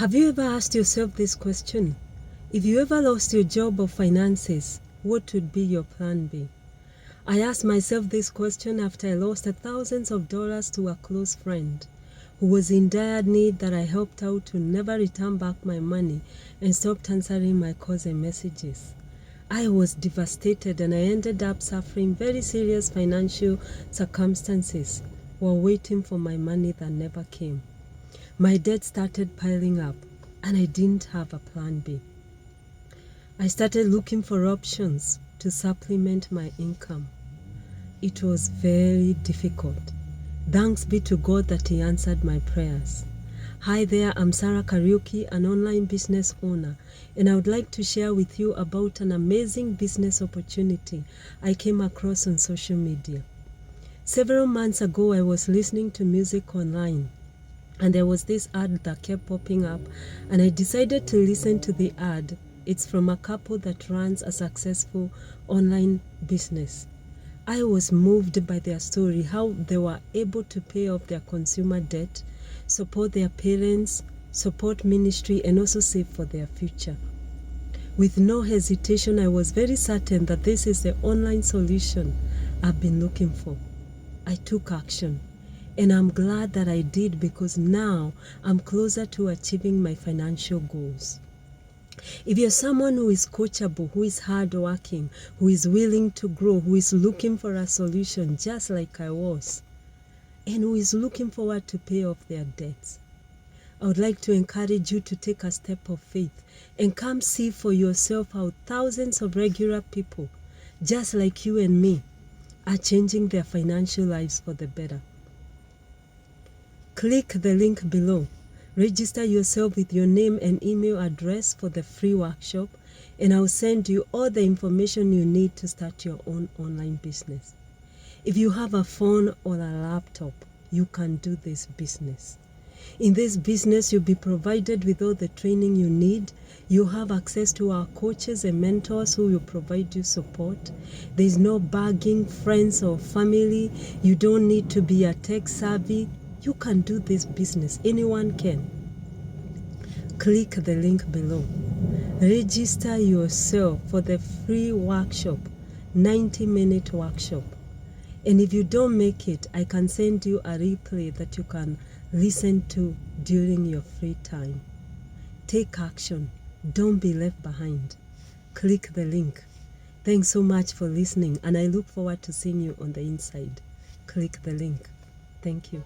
Have you ever asked yourself this question? If you ever lost your job or finances, what would be your plan B? I asked myself this question after I lost thousands of dollars to a close friend who was in dire need that I helped out to never return back my money and stopped answering my calls and messages. I was devastated and I ended up suffering very serious financial circumstances while waiting for my money that never came. My debt started piling up and I didn't have a plan B. I started looking for options to supplement my income. It was very difficult. Thanks be to God that He answered my prayers. Hi there, I'm Sarah Kariuki, an online business owner, and I would like to share with you about an amazing business opportunity I came across on social media. Several months ago, I was listening to music online, and there was this ad that kept popping up, and I decided to listen to the ad. It's from a couple that runs a successful online business. I was moved by their story, how they were able to pay off their consumer debt, support their parents, support ministry, and also save for their future. With no hesitation, I was very certain that this is the online solution I've been looking for. I took action, and I'm glad that I did because now I'm closer to achieving my financial goals. If you're someone who is coachable, who is hardworking, who is willing to grow, who is looking for a solution just like I was, and who is looking forward to pay off their debts, I would like to encourage you to take a step of faith and come see for yourself how thousands of regular people, just like you and me, are changing their financial lives for the better. Click the link below. Register yourself with your name and email address for the free workshop, and I'll send you all the information you need to start your own online business. If you have a phone or a laptop, you can do this business. In this business, you'll be provided with all the training you need. You have access to our coaches and mentors who will provide you support. There's no begging friends or family. You don't need to be a tech savvy. You can do this business. Anyone can. Click the link below. Register yourself for the free workshop, 90-minute workshop. And if you don't make it, I can send you a replay that you can listen to during your free time. Take action. Don't be left behind. Click the link. Thanks so much for listening, and I look forward to seeing you on the inside. Click the link. Thank you.